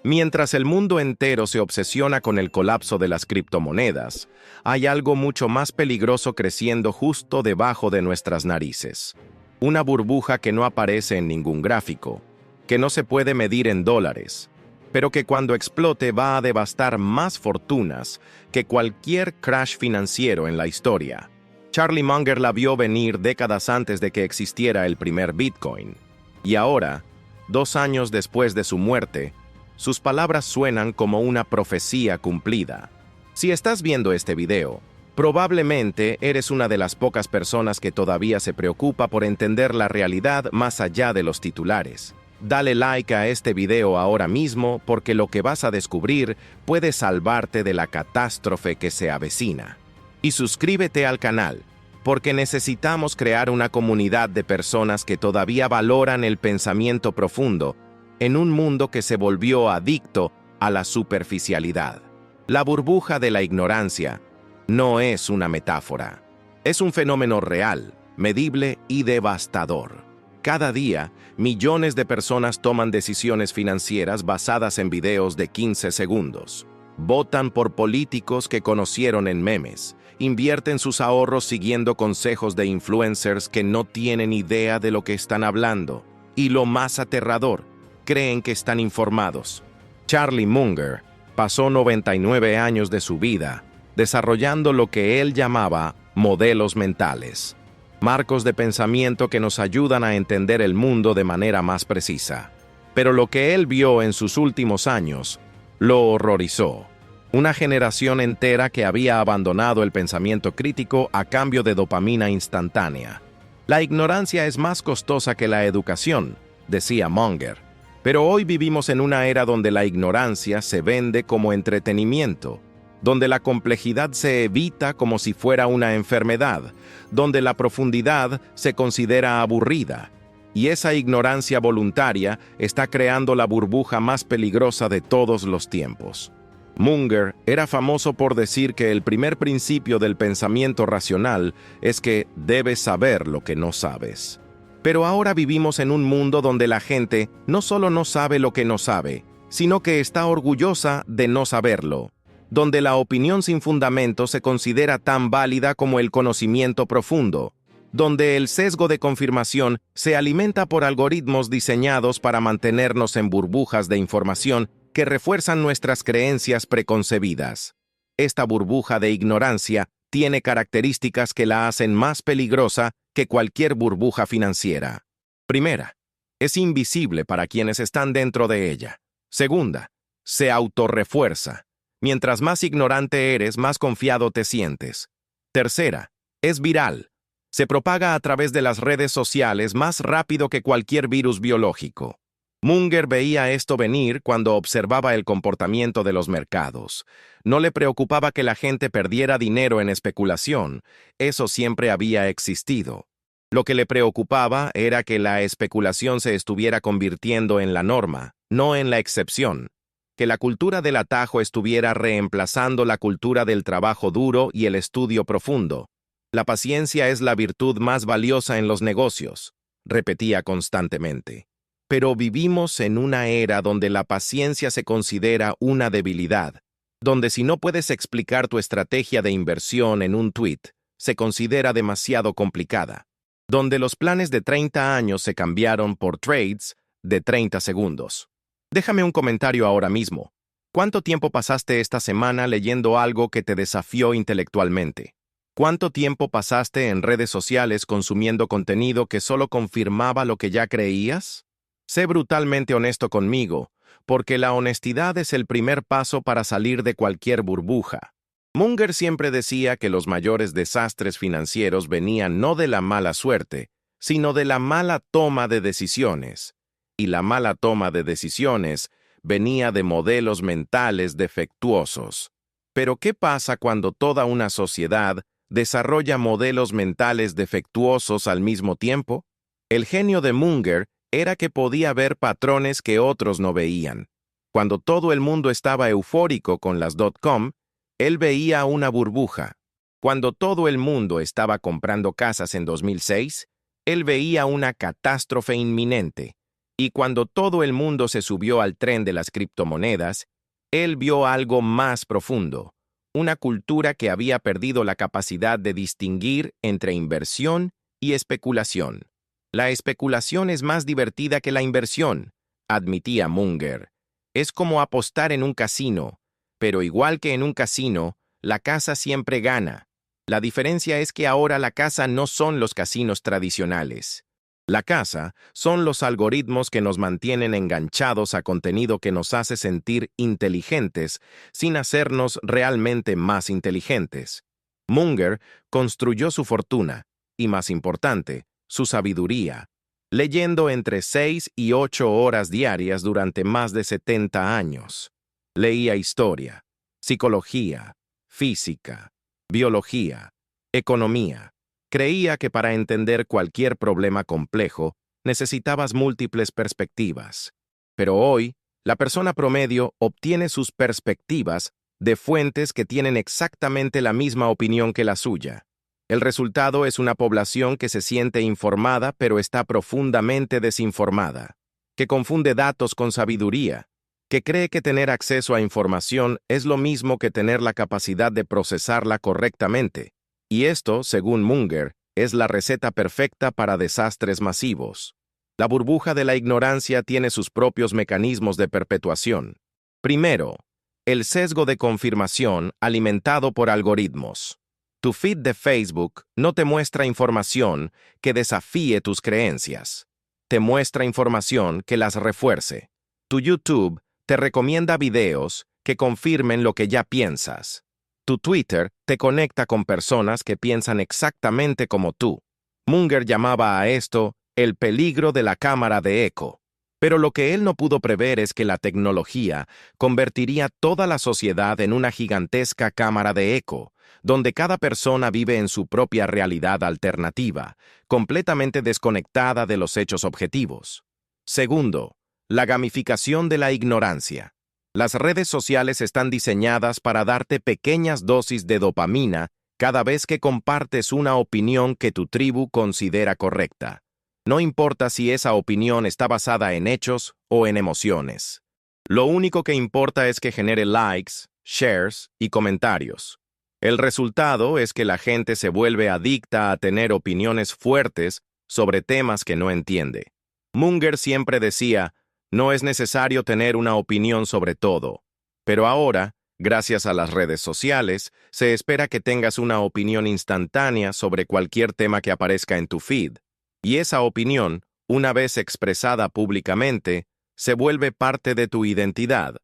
Mientras el mundo entero se obsesiona con el colapso de las criptomonedas, hay algo mucho más peligroso creciendo justo debajo de nuestras narices. Una burbuja que no aparece en ningún gráfico, que no se puede medir en dólares, pero que cuando explote va a devastar más fortunas que cualquier crash financiero en la historia. Charlie Munger la vio venir décadas antes de que existiera el primer Bitcoin. Y ahora, 2 años después de su muerte, sus palabras suenan como una profecía cumplida. Si estás viendo este video, probablemente eres una de las pocas personas que todavía se preocupa por entender la realidad más allá de los titulares. Dale like a este video ahora mismo porque lo que vas a descubrir puede salvarte de la catástrofe que se avecina. Y suscríbete al canal, porque necesitamos crear una comunidad de personas que todavía valoran el pensamiento profundo en un mundo que se volvió adicto a la superficialidad. La burbuja de la ignorancia no es una metáfora. Es un fenómeno real, medible y devastador. Cada día, millones de personas toman decisiones financieras basadas en videos de 15 segundos. Votan por políticos que conocieron en memes. Invierten sus ahorros siguiendo consejos de influencers que no tienen idea de lo que están hablando. Y lo más aterrador, creen que están informados. Charlie Munger pasó 99 años de su vida desarrollando lo que él llamaba modelos mentales, marcos de pensamiento que nos ayudan a entender el mundo de manera más precisa. Pero lo que él vio en sus últimos años lo horrorizó. Una generación entera que había abandonado el pensamiento crítico a cambio de dopamina instantánea. La ignorancia es más costosa que la educación, decía Munger. Pero hoy vivimos en una era donde la ignorancia se vende como entretenimiento, donde la complejidad se evita como si fuera una enfermedad, donde la profundidad se considera aburrida. Y esa ignorancia voluntaria está creando la burbuja más peligrosa de todos los tiempos. Munger era famoso por decir que el primer principio del pensamiento racional es que debes saber lo que no sabes. Pero ahora vivimos en un mundo donde la gente no solo no sabe lo que no sabe, sino que está orgullosa de no saberlo, donde la opinión sin fundamento se considera tan válida como el conocimiento profundo, donde el sesgo de confirmación se alimenta por algoritmos diseñados para mantenernos en burbujas de información que refuerzan nuestras creencias preconcebidas. Esta burbuja de ignorancia tiene características que la hacen más peligrosa que cualquier burbuja financiera. Primera, es invisible para quienes están dentro de ella. Segunda, se autorrefuerza. Mientras más ignorante eres, más confiado te sientes. Tercera, es viral. Se propaga a través de las redes sociales más rápido que cualquier virus biológico. Munger veía esto venir cuando observaba el comportamiento de los mercados. No le preocupaba que la gente perdiera dinero en especulación, eso siempre había existido. Lo que le preocupaba era que la especulación se estuviera convirtiendo en la norma, no en la excepción. Que la cultura del atajo estuviera reemplazando la cultura del trabajo duro y el estudio profundo. La paciencia es la virtud más valiosa en los negocios, repetía constantemente. Pero vivimos en una era donde la paciencia se considera una debilidad, donde si no puedes explicar tu estrategia de inversión en un tweet, se considera demasiado complicada, donde los planes de 30 años se cambiaron por trades de 30 segundos. Déjame un comentario ahora mismo. ¿Cuánto tiempo pasaste esta semana leyendo algo que te desafió intelectualmente? ¿Cuánto tiempo pasaste en redes sociales consumiendo contenido que solo confirmaba lo que ya creías? Sé brutalmente honesto conmigo, porque la honestidad es el primer paso para salir de cualquier burbuja. Munger siempre decía que los mayores desastres financieros venían no de la mala suerte, sino de la mala toma de decisiones. Y la mala toma de decisiones venía de modelos mentales defectuosos. Pero ¿qué pasa cuando toda una sociedad desarrolla modelos mentales defectuosos al mismo tiempo? El genio de Munger era que podía ver patrones que otros no veían. Cuando todo el mundo estaba eufórico con las .com, él veía una burbuja. Cuando todo el mundo estaba comprando casas en 2006, él veía una catástrofe inminente. Y cuando todo el mundo se subió al tren de las criptomonedas, él vio algo más profundo, una cultura que había perdido la capacidad de distinguir entre inversión y especulación. La especulación es más divertida que la inversión, admitía Munger. Es como apostar en un casino, pero igual que en un casino, la casa siempre gana. La diferencia es que ahora la casa no son los casinos tradicionales. La casa son los algoritmos que nos mantienen enganchados a contenido que nos hace sentir inteligentes sin hacernos realmente más inteligentes. Munger construyó su fortuna, y más importante, su sabiduría, leyendo entre 6 y 8 horas diarias durante más de 70 años. Leía historia, psicología, física, biología, economía. Creía que para entender cualquier problema complejo necesitabas múltiples perspectivas. Pero hoy, la persona promedio obtiene sus perspectivas de fuentes que tienen exactamente la misma opinión que la suya. El resultado es una población que se siente informada pero está profundamente desinformada, que confunde datos con sabiduría, que cree que tener acceso a información es lo mismo que tener la capacidad de procesarla correctamente. Y esto, según Munger, es la receta perfecta para desastres masivos. La burbuja de la ignorancia tiene sus propios mecanismos de perpetuación. Primero, el sesgo de confirmación alimentado por algoritmos. Tu feed de Facebook no te muestra información que desafíe tus creencias. Te muestra información que las refuerce. Tu YouTube te recomienda videos que confirmen lo que ya piensas. Tu Twitter te conecta con personas que piensan exactamente como tú. Munger llamaba a esto el peligro de la cámara de eco. Pero lo que él no pudo prever es que la tecnología convertiría toda la sociedad en una gigantesca cámara de eco, donde cada persona vive en su propia realidad alternativa, completamente desconectada de los hechos objetivos. Segundo, la gamificación de la ignorancia. Las redes sociales están diseñadas para darte pequeñas dosis de dopamina cada vez que compartes una opinión que tu tribu considera correcta. No importa si esa opinión está basada en hechos o en emociones. Lo único que importa es que genere likes, shares y comentarios. El resultado es que la gente se vuelve adicta a tener opiniones fuertes sobre temas que no entiende. Munger siempre decía, no es necesario tener una opinión sobre todo. Pero ahora, gracias a las redes sociales, se espera que tengas una opinión instantánea sobre cualquier tema que aparezca en tu feed. Y esa opinión, una vez expresada públicamente, se vuelve parte de tu identidad.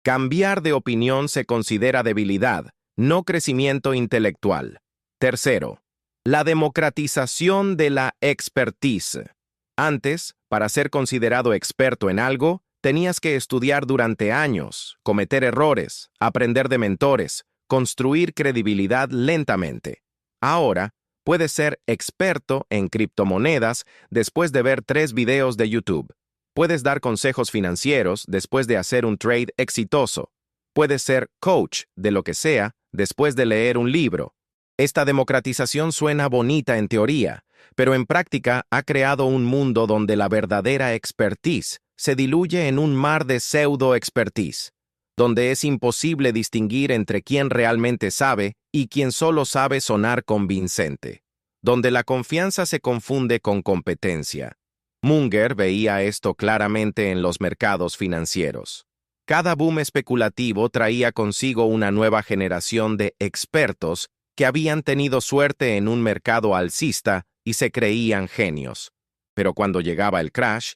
Cambiar de opinión se considera debilidad, no crecimiento intelectual. Tercero, la democratización de la expertise. Antes, para ser considerado experto en algo, tenías que estudiar durante años, cometer errores, aprender de mentores, construir credibilidad lentamente. Ahora, puedes ser experto en criptomonedas después de ver 3 videos de YouTube. Puedes dar consejos financieros después de hacer un trade exitoso. Puedes ser coach de lo que sea después de leer un libro. Esta democratización suena bonita en teoría, pero en práctica ha creado un mundo donde la verdadera expertise se diluye en un mar de pseudo-expertise, donde es imposible distinguir entre quién realmente sabe y quien solo sabe sonar convincente, donde la confianza se confunde con competencia. Munger veía esto claramente en los mercados financieros. Cada boom especulativo traía consigo una nueva generación de expertos que habían tenido suerte en un mercado alcista y se creían genios. Pero cuando llegaba el crash,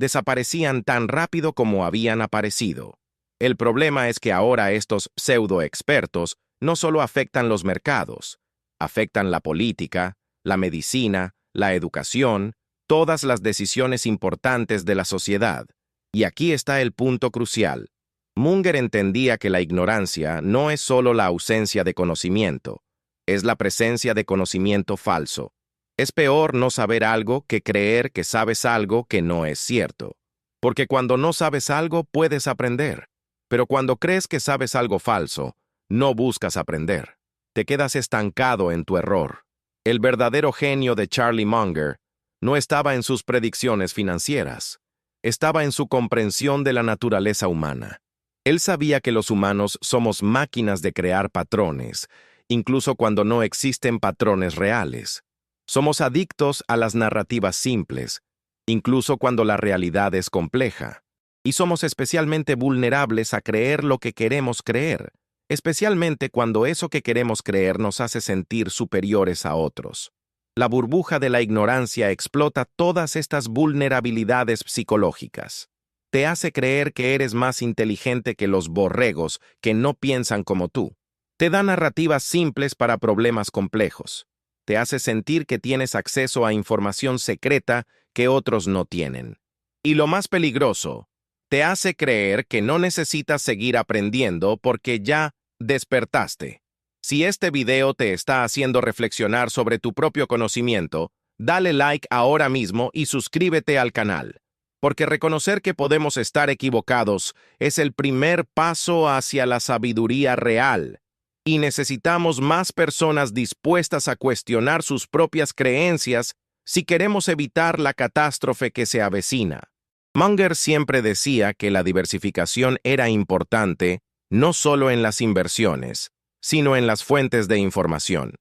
desaparecían tan rápido como habían aparecido. El problema es que ahora estos pseudo-expertos no solo afectan los mercados, afectan la política, la medicina, la educación, todas las decisiones importantes de la sociedad. Y aquí está el punto crucial. Munger entendía que la ignorancia no es solo la ausencia de conocimiento, es la presencia de conocimiento falso. Es peor no saber algo que creer que sabes algo que no es cierto. Porque cuando no sabes algo, puedes aprender. Pero cuando crees que sabes algo falso, no buscas aprender. Te quedas estancado en tu error. El verdadero genio de Charlie Munger no estaba en sus predicciones financieras. estaba en su comprensión de la naturaleza humana. Él sabía que los humanos somos máquinas de crear patrones, incluso cuando no existen patrones reales. Somos adictos a las narrativas simples, incluso cuando la realidad es compleja. Y somos especialmente vulnerables a creer lo que queremos creer, especialmente cuando eso que queremos creer nos hace sentir superiores a otros. La burbuja de la ignorancia explota todas estas vulnerabilidades psicológicas. Te hace creer que eres más inteligente que los borregos que no piensan como tú. Te da narrativas simples para problemas complejos. Te hace sentir que tienes acceso a información secreta que otros no tienen. Y lo más peligroso, te hace creer que no necesitas seguir aprendiendo porque ya despertaste. Si este video te está haciendo reflexionar sobre tu propio conocimiento, dale like ahora mismo y suscríbete al canal, porque reconocer que podemos estar equivocados es el primer paso hacia la sabiduría real, y necesitamos más personas dispuestas a cuestionar sus propias creencias si queremos evitar la catástrofe que se avecina. Munger siempre decía que la diversificación era importante no solo en las inversiones, sino en las fuentes de información.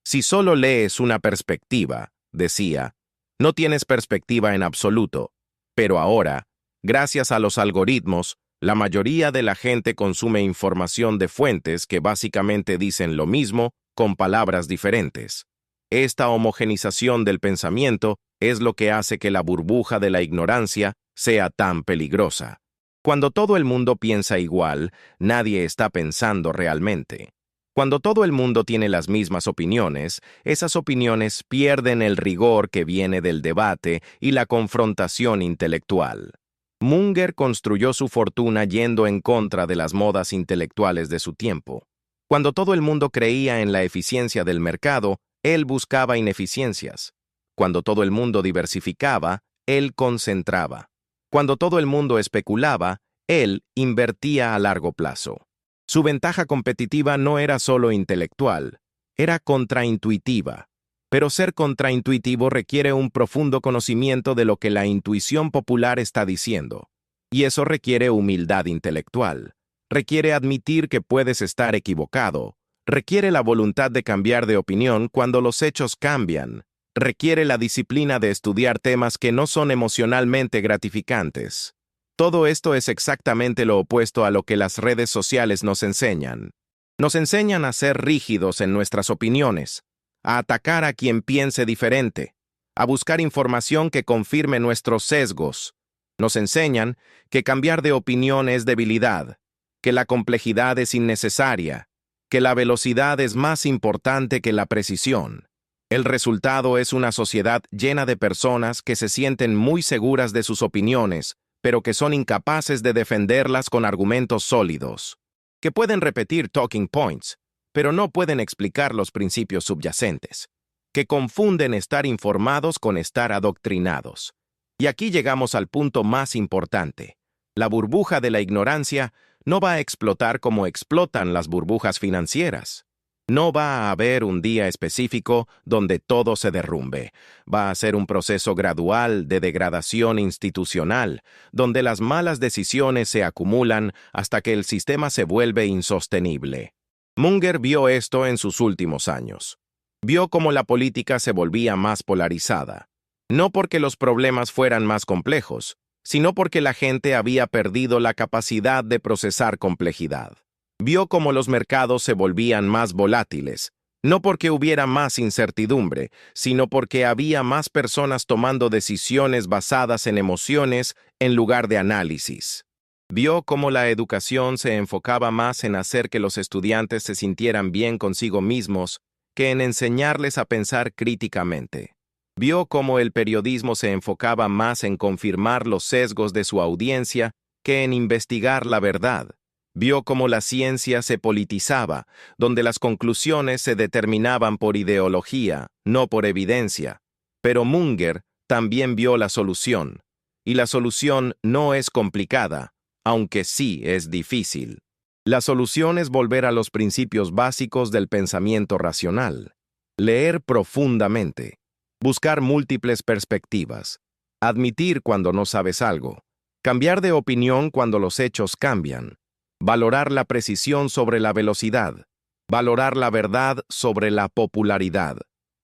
Si solo lees una perspectiva, decía, no tienes perspectiva en absoluto, pero ahora, gracias a los algoritmos, la mayoría de la gente consume información de fuentes que básicamente dicen lo mismo con palabras diferentes. Esta homogenización del pensamiento es lo que hace que la burbuja de la ignorancia sea tan peligrosa. Cuando todo el mundo piensa igual, nadie está pensando realmente. Cuando todo el mundo tiene las mismas opiniones, esas opiniones pierden el rigor que viene del debate y la confrontación intelectual. Munger construyó su fortuna yendo en contra de las modas intelectuales de su tiempo. Cuando todo el mundo creía en la eficiencia del mercado, él buscaba ineficiencias. Cuando todo el mundo diversificaba, él concentraba. Cuando todo el mundo especulaba, él invertía a largo plazo. Su ventaja competitiva no era solo intelectual, era contraintuitiva. Pero ser contraintuitivo requiere un profundo conocimiento de lo que la intuición popular está diciendo. Y eso requiere humildad intelectual. Requiere admitir que puedes estar equivocado. Requiere la voluntad de cambiar de opinión cuando los hechos cambian. Requiere la disciplina de estudiar temas que no son emocionalmente gratificantes. Todo esto es exactamente lo opuesto a lo que las redes sociales nos enseñan. Nos enseñan a ser rígidos en nuestras opiniones, a atacar a quien piense diferente, a buscar información que confirme nuestros sesgos. Nos enseñan que cambiar de opinión es debilidad, que la complejidad es innecesaria, que la velocidad es más importante que la precisión. El resultado es una sociedad llena de personas que se sienten muy seguras de sus opiniones, pero que son incapaces de defenderlas con argumentos sólidos, que pueden repetir talking points, pero no pueden explicar los principios subyacentes, que confunden estar informados con estar adoctrinados. Y aquí llegamos al punto más importante. La burbuja de la ignorancia no va a explotar como explotan las burbujas financieras. No va a haber un día específico donde todo se derrumbe. Va a ser un proceso gradual de degradación institucional, donde las malas decisiones se acumulan hasta que el sistema se vuelve insostenible. Munger vio esto en sus últimos años. Vio cómo la política se volvía más polarizada. No porque los problemas fueran más complejos, sino porque la gente había perdido la capacidad de procesar complejidad. Vio cómo los mercados se volvían más volátiles, no porque hubiera más incertidumbre, sino porque había más personas tomando decisiones basadas en emociones en lugar de análisis. Vio cómo la educación se enfocaba más en hacer que los estudiantes se sintieran bien consigo mismos que en enseñarles a pensar críticamente. Vio cómo el periodismo se enfocaba más en confirmar los sesgos de su audiencia que en investigar la verdad. Vio cómo la ciencia se politizaba, donde las conclusiones se determinaban por ideología, no por evidencia. Pero Munger también vio la solución, y la solución no es complicada, aunque sí es difícil. La solución es volver a los principios básicos del pensamiento racional, leer profundamente, buscar múltiples perspectivas, admitir cuando no sabes algo, Cambiar de opinión cuando los hechos cambian. Valorar la precisión sobre la velocidad. Valorar la verdad sobre la popularidad.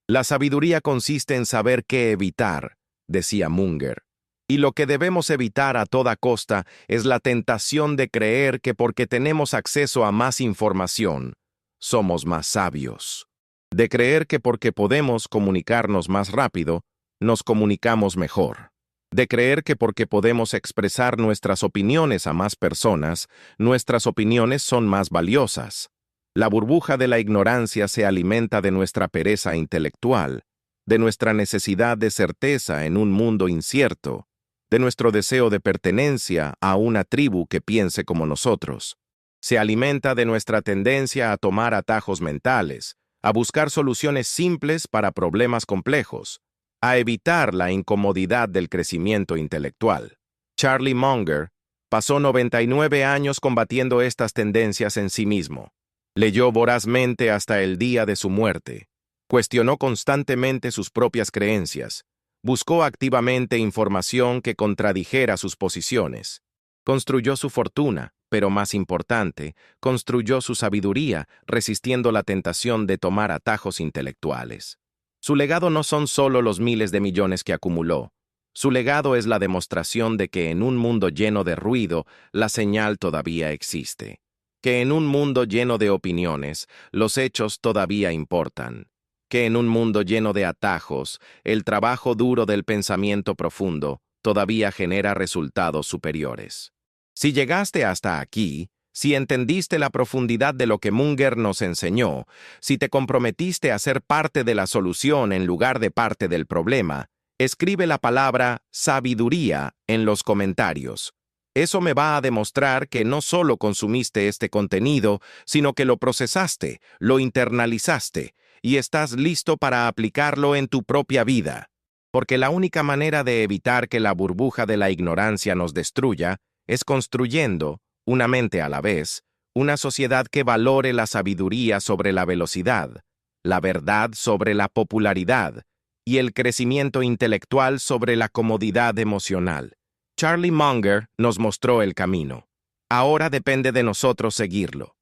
La sabiduría consiste en saber qué evitar, decía Munger. Y lo que debemos evitar a toda costa es la tentación de creer que porque tenemos acceso a más información, somos más sabios. De creer que porque podemos comunicarnos más rápido, nos comunicamos mejor. De creer que porque podemos expresar nuestras opiniones a más personas, nuestras opiniones son más valiosas. La burbuja de la ignorancia se alimenta de nuestra pereza intelectual, de nuestra necesidad de certeza en un mundo incierto, de nuestro deseo de pertenencia a una tribu que piense como nosotros. Se alimenta de nuestra tendencia a tomar atajos mentales, a buscar soluciones simples para problemas complejos, a evitar la incomodidad del crecimiento intelectual. Charlie Munger pasó 99 años combatiendo estas tendencias en sí mismo. Leyó vorazmente hasta el día de su muerte. Cuestionó constantemente sus propias creencias. Buscó activamente información que contradijera sus posiciones. Construyó su fortuna, pero más importante, construyó su sabiduría, resistiendo la tentación de tomar atajos intelectuales. Su legado no son solo los miles de millones que acumuló. Su legado es la demostración de que en un mundo lleno de ruido, la señal todavía existe. Que en un mundo lleno de opiniones, los hechos todavía importan. Que en un mundo lleno de atajos, el trabajo duro del pensamiento profundo todavía genera resultados superiores. Si llegaste hasta aquí, si entendiste la profundidad de lo que Munger nos enseñó, si te comprometiste a ser parte de la solución en lugar de parte del problema, escribe la palabra sabiduría en los comentarios. Eso me va a demostrar que no solo consumiste este contenido, sino que lo procesaste, lo internalizaste, y estás listo para aplicarlo en tu propia vida. Porque la única manera de evitar que la burbuja de la ignorancia nos destruya es construyendo, una mente a la vez, una sociedad que valore la sabiduría sobre la velocidad, la verdad sobre la popularidad y el crecimiento intelectual sobre la comodidad emocional. Charlie Munger nos mostró el camino. Ahora depende de nosotros seguirlo.